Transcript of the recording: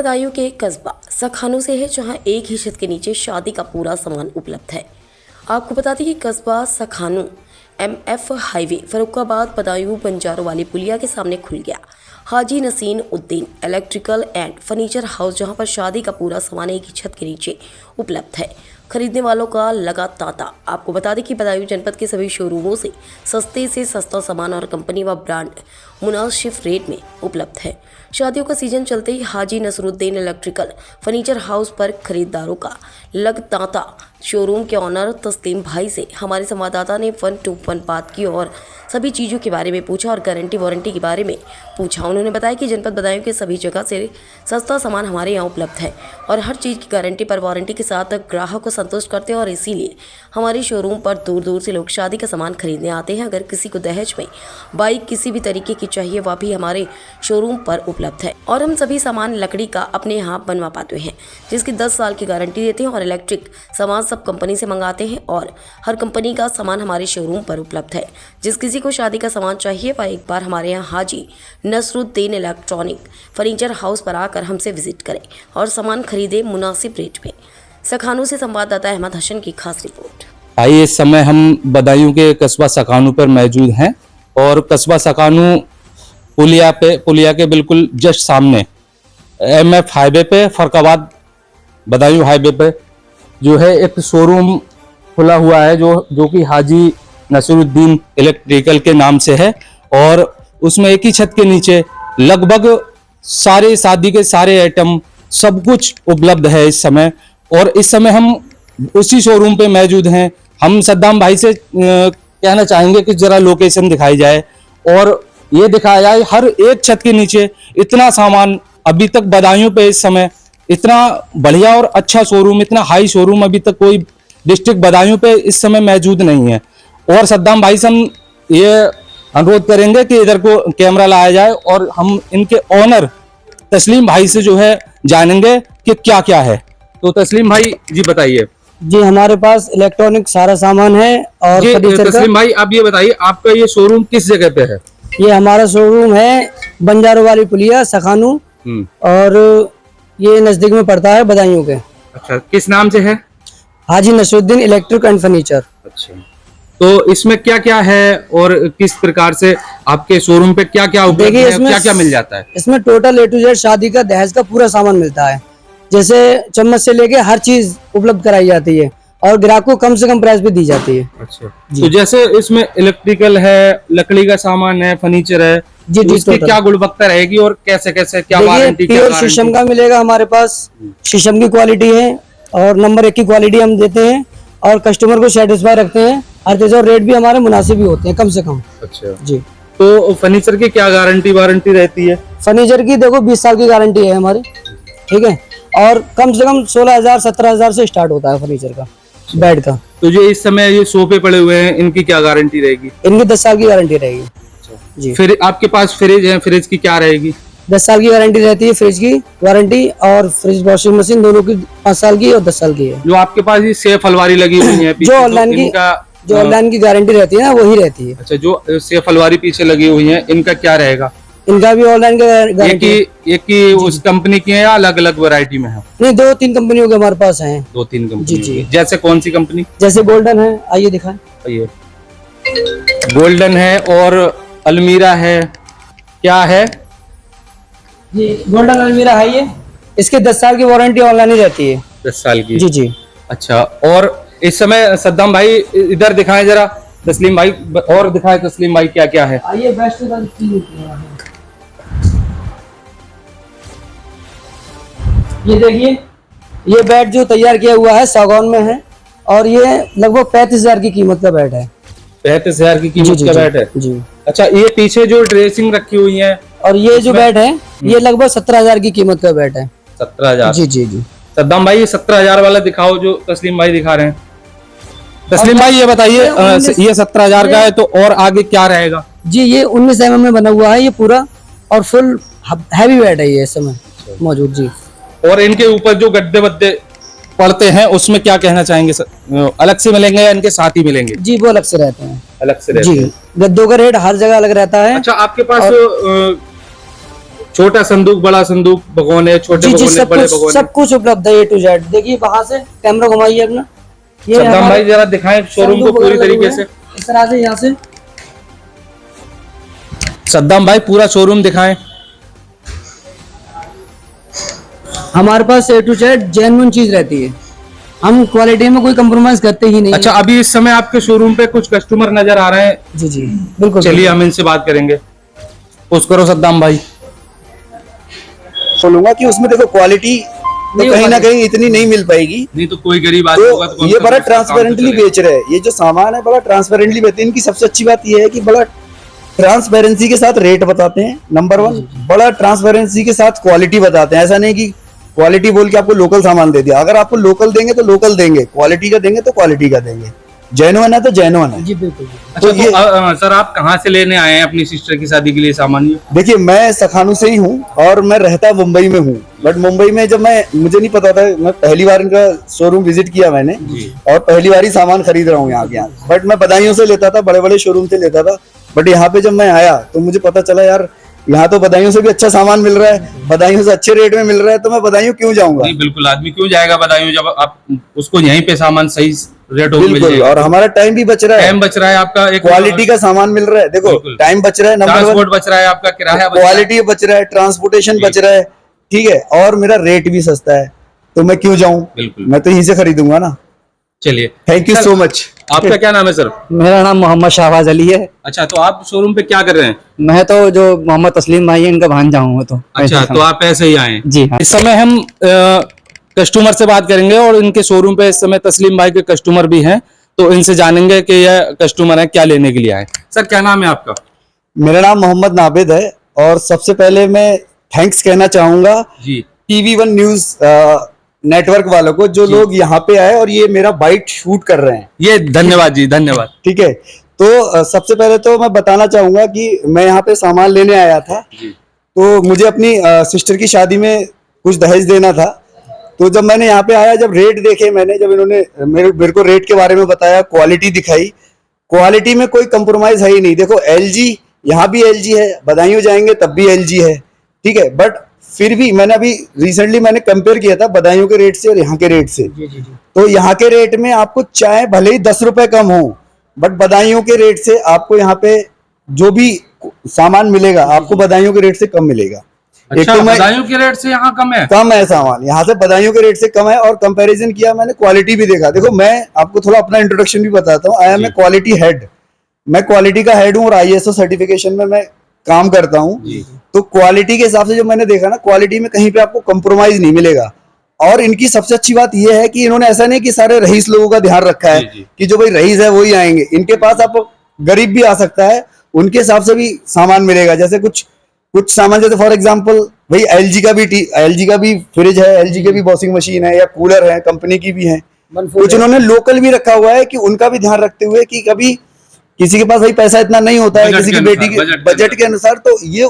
बदायूं के कस्बा सखानू से है, जहां एक ही छत के नीचे शादी का पूरा सामान उपलब्ध है। आपको बता दें कि कस्बा सखानू MF हाईवे फरुखाबाद बदायूं बंजारों वाली पुलिया के सामने खुल गया Haji Naseen Uddin electrical and furniture house, जहां पर शादी का पूरा सामान एक ही छत के नीचे उपलब्ध है। खरीदने वालों का लगा तांता। आपको बता दें कि बदायूं जनपद के सभी शोरूमों से सस्ता सामान और कंपनी व ब्रांड मुनासिब रेट में उपलब्ध है। शादियों का सीजन चलते ही हाजी नसरुद्दीन इलेक्ट्रिकल फर्नीचर हाउस पर खरीदारों का लग तांता। शोरूम के ऑनर तस्लीम भाई से हमारे संवाददाता ने 1 to 1 बात की और सभी चीज़ों के बारे में पूछा और गारंटी वारंटी के बारे में पूछा। उन्होंने बताया कि जनपद बदायूं के सभी जगह से सस्ता सामान हमारे यहाँ उपलब्ध है और हर चीज़ की गारंटी पर वारंटी के साथ ग्राहक को संतुष्ट करते हैं और इसीलिए हमारे शोरूम पर दूर दूर से लोग शादी का सामान खरीदने आते हैं। अगर किसी को दहेज में बाइक किसी भी तरीके की चाहिए वह भी हमारे शोरूम पर उपलब्ध है और हम सभी सामान लकड़ी का अपने यहाँ बनवा पाते हैं, जिसकी 10 साल की गारंटी देते हैं और इलेक्ट्रिक सामान सब कंपनी से मंगाते हैं और हर कंपनी का सामान हमारे शोरूम पर उपलब्ध है। जिस किसी को शादी का सामान चाहिए वह एक बार हमारे यहाँ हाजी नसरुद्दीन इलेक्ट्रॉनिक फर्नीचर हाउस पर आकर हमसे विजिट करें और सामान खरीदे मुनासिब रेट में। सखानू से संवाददाता अहमद हसन की खास रिपोर्ट। आइए, इस समय हम बदायूं के कस्बा सखानू पर मौजूद हैं और कस्बा सखानू पुलिया के बिल्कुल जस्ट सामने MF हाईवे पे फरुखाबाद बदायूं हाईवे पे जो है एक शोरूम खुला हुआ है जो कि हाजी नसरुद्दीन इलेक्ट्रिकल के नाम से है और उसमें एक ही छत के नीचे लगभग सारे शादी के सारे आइटम सब कुछ उपलब्ध है इस समय। और इस समय हम उसी शोरूम पे मौजूद हैं। हम सद्दाम भाई से कहना चाहेंगे कि जरा लोकेशन दिखाई जाए और ये दिखाया जाए हर एक छत के नीचे इतना सामान। अभी तक बदायूं पे इस समय इतना बढ़िया और अच्छा शोरूम, इतना हाई शोरूम अभी तक कोई डिस्ट्रिक्ट बदायूं पे इस समय मौजूद नहीं है। और सद्दाम भाई से हम ये अनुरोध करेंगे कि इधर को कैमरा लाया जाए और हम इनके ऑनर तस्लीम भाई से जो है जानेंगे कि क्या क्या है। तो तस्लीम भाई जी बताइए। जी, हमारे पास इलेक्ट्रॉनिक सारा सामान है और तस्लीम भाई आप ये बताइए, आपका ये शोरूम किस जगह पे है? ये हमारा शोरूम है बंजारों वाली पुलिया सखानू और ये नजदीक में पड़ता है बदायूं के। अच्छा, किस नाम से है? हाजी नसरुद्दीन इलेक्ट्रिक एंड फर्नीचर। अच्छा, तो इसमें क्या क्या है और किस प्रकार से आपके शोरूम पे क्या क्या उपलब्ध है, क्या क्या मिल जाता है? इसमें टोटल A to Z शादी का दहेज का पूरा सामान मिलता है, जैसे चम्मच से लेके हर चीज उपलब्ध कराई जाती है और ग्राहक को कम से कम प्राइस पे दी जाती है। अच्छा, तो जैसे इसमें इलेक्ट्रिकल है, लकड़ी का सामान है, फर्नीचर है जी, तो इसकी क्या गुणवत्ता रहेगी और कैसे कैसे क्या वारंटी? प्योर शीशम का मिलेगा हमारे पास, शीशम की क्वालिटी है और नंबर 1 की क्वालिटी हम देते हैं और कस्टमर को सेटिस्फाई रखते हैं हर चीज और रेट भी हमारे मुनासिब ही होते हैं कम से कम। अच्छा जी, तो फर्नीचर की क्या गारंटी वारंटी रहती है? फर्नीचर की देखो 20 साल की गारंटी है हमारी, ठीक है, और कम से कम 16,000 17,000 से स्टार्ट होता है फर्नीचर का बेड का। तो जो इस समय ये सोफे पड़े हुए हैं इनकी क्या गारंटी रहेगी? इनकी 10 साल की गारंटी रहेगी जी। फिर आपके पास फ्रिज है, फ्रिज की क्या रहेगी? 10 साल की गारंटी रहती है फ्रिज की वारंटी और फ्रिज वॉशिंग मशीन दोनों की 5 साल की और 10 साल की है। जो आपके पास ये सेफ अलमारी लगी हुई है जो ऑनलाइन की गारंटी रहती है ना वही रहती है। अच्छा, जो सेफ अलमारी पीछे लगी हुई है इनका क्या रहेगा? इनका भी ऑनलाइन गारंटी एक ही उस कंपनी की है या अलग अलग वैरायटी में है? नहीं, 2-3 कंपनियों के हमारे पास हैं। 2-3 कंपनी जी। जैसे कौन सी कंपनी? जैसे गोल्डन है, आइए दिखाएं। ये गोल्डन है और अलमीरा है, क्या है जी? गोल्डन अलमीरा है ये, इसके 10 साल की वारंटी ऑनलाइन ही रहती है। 10 साल की? जी जी। अच्छा, और इस समय सद्दाम भाई इधर दिखाएं जरा, तस्लीम भाई और दिखाएं तस्लीम भाई क्या क्या है। आइए बेस्ट ये देखिए, ये बेड जो तैयार किया हुआ है सागौन में है और ये लगभग 35,000 की कीमत का बेड है। 35,000 की कीमत का बेड है जी। अच्छा, ये पीछे जो ड्रेसिंग रखी हुई है और ये जो बेड है ये लगभग 17,000 की कीमत का बेड है। 17,000? जी जी जी। सद्दाम भाई ये 17,000 वाला दिखाओ जो तस्लीम भाई दिखा रहे हैं। तस्लीम भाई ये बताइए, ये 17,000 का है तो और आगे क्या रहेगा? जी, ये 19 mm में बना हुआ है ये पूरा और फुल हैवी बेड है ये इस समय मौजूद जी। और इनके ऊपर जो गद्दे वद्दे पड़ते हैं उसमें क्या कहना चाहेंगे? अलग से मिलेंगे या इनके साथ ही मिलेंगे? जी, वो अलग से रहते हैं। अलग से रहते जी, गद्दों का रेट हर जगह अलग रहता है। अच्छा, आपके पास छोटा संदूक, बड़ा संदूक, भगोने, छोटे जी जी, भगोने, बड़े भगोने। सब कुछ उपलब्ध है, A to Z। देखिए वहां से कैमरा घुमाइए अपना, ये सद्दाम हमारे भाई जरा दिखाएं शोरूम को संदूक पूरी वगैरह लगे तरीके हुए से। हैं। इस तरह से यहाँ से सद्दाम भाई पूरा शोरूम दिखाएं। हमारे पास A to Z जेन्युइन चीज रहती है, हम क्वालिटी में कोई कंप्रोमाइज करते ही नहीं। अच्छा, अभी इस समय आपके शोरूम पे कुछ कस्टमर नजर आ रहे हैं। जी जी बिल्कुल। चलिए हम इनसे बात करेंगे। पुश करो सद्दाम भाई। बोलूंगा कि उसमें देखो क्वालिटी तो नहीं कहीं ना होगा। कहीं इतनी नहीं मिल पाएगी। नहीं तो कोई गरीब आदमी होगा तो ये बड़ा ट्रांसपेरेंटली बेच रहे हैं, ये जो सामान है बड़ा ट्रांसपेरेंटली बेचते हैं। इनकी सबसे अच्छी बात ये है कि बड़ा ट्रांसपेरेंसी के साथ रेट बताते हैं, नंबर 1। बड़ा ट्रांसपेरेंसी के साथ क्वालिटी बताते हैं। ऐसा नहीं कि क्वालिटी बोल के आपको लोकल सामान दे दिया। अगर आपको लोकल देंगे तो लोकल देंगे, क्वालिटी का देंगे तो क्वालिटी का देंगे, जेन्युइन है तो जेन्युइन है। जी बिल्कुल। अच्छा तो ये सर आप कहाँ से लेने आए हैं अपनी सिस्टर की शादी के लिए सामान? ये देखिए मैं सखानू से ही हूँ और मैं रहता मुंबई में हूँ। बट मुंबई में जब मुझे नहीं पता था, मैं पहली बार इनका शोरूम विजिट किया मैंने और पहली बार ही सामान खरीद रहा हूँ यहाँ के यहाँ। बट मैं बदायूं से लेता था, बड़े बड़े शोरूम से लेता था। बट यहाँ पे जब मैं आया तो मुझे पता चला यार यहाँ तो बदायूं से भी अच्छा सामान मिल रहा है, बदायूं से अच्छे रेट में मिल रहा है, तो मैं बदायूं क्यों जाऊंगा। नहीं बिल्कुल, आदमी क्यों जाएगा बदायूं जब आप उसको यहीं पे सामान सही रेटों में मिल बिल्कुल, जाएगा। और हमारा टाइम भी बच रहा है, टाइम बच रहा है आपका, एक क्वालिटी का सामान मिल रहा है। देखो बिल्कुल। टाइम बच रहा है, नंबर 1 ट्रांसपोर्ट बच रहा है आपका, किराया बच रहा है। क्वालिटी बच रहा है, ट्रांसपोर्टेशन बच रहा है, ठीक है, और मेरा रेट भी सस्ता है, तो मैं क्यों जाऊं। बिल्कुल। मैं तो यहीं से खरीदूंगा ना। चलिए thank you sir, so much. आपका क्या नाम है सर? मेरा नाम मोहम्मद शाहबाज अली है। अच्छा, तो आप शोरूम पे क्या कर रहे हैं? मैं तो जो मोहम्मद तस्लीम भाई है इनका भांजा हूँ। तो अच्छा, तो आप ऐसे ही आए हैं। जी हाँ। इस समय हम कस्टमर से बात करेंगे और इनके शोरूम पे इस समय तस्लीम भाई के कस्टमर भी हैं, तो इनसे जानेंगे कि यह कस्टमर है क्या लेने के लिए आए। सर क्या नाम है आपका? मेरा नाम मोहम्मद नाबिद है और सबसे पहले मैं थैंक्स कहना चाहूंगा जी। TV1 न्यूज नेटवर्क वालों को, जो लोग यहाँ पे आए और ये मेरा बाइट शूट कर रहे हैं। ये धन्यवाद जी, धन्यवाद। ठीक है, तो सबसे पहले तो मैं बताना चाहूंगा कि मैं यहाँ पे सामान लेने आया था। तो मुझे अपनी सिस्टर की शादी में कुछ दहेज देना था। तो जब मैंने यहाँ पे आया, जब रेट देखे मैंने, जब इन्होंने मेरे को रेट के बारे में बताया, क्वालिटी दिखाई, क्वालिटी में कोई कंप्रोमाइज है ही नहीं। देखो LG, यहाँ भी LG है, बदायूं जाएंगे तब भी LG है, ठीक है। बट फिर भी मैंने अभी रिसेंटली मैंने कंपेयर किया था बदायूं के रेट से और यहाँ के रेट से। तो यहाँ के रेट में आपको चाहे भले ही 10 रुपए कम हो, बट बदायूं के रेट से आपको यहाँ पे जो भी सामान मिलेगा आपको बदायूं के रेट से कम मिलेगा। अच्छा, तो बदायूं के रेट से यहाँ कम है? कम है सामान, यहाँ से बदायूं के रेट से कम है। और कंपैरिजन किया मैंने, क्वालिटी भी देखा। देखो मैं आपको थोड़ा अपना इंट्रोडक्शन भी बताता हूँ। I am a quality head, मैं क्वालिटी का हेड हूँ और ISO सर्टिफिकेशन में मैं काम करता हूँ। तो क्वालिटी के हिसाब से जो मैंने देखा ना, क्वालिटी में कहीं पे आपको कंप्रोमाइज नहीं मिलेगा। और इनकी सबसे अच्छी बात यह है कि इन्होंने ऐसा नहीं कि सारे रईस लोगों का ध्यान रखा है कि जो भाई रईस है वही आएंगे। इनके पास आप गरीब भी आ सकता है, उनके हिसाब से भी सामान मिलेगा। जैसे कुछ सामान, जैसे फॉर एग्जांपल भाई LG का भी फ्रिज है, LG के भी वॉशिंग मशीन है या कूलर है, कंपनी की भी है। कुछ इन्होंने लोकल भी रखा हुआ है कि उनका भी ध्यान रखते हुए कि कभी किसी के पास भाई पैसा इतना नहीं होता है, किसी की बेटी के बजट के अनुसार, तो ये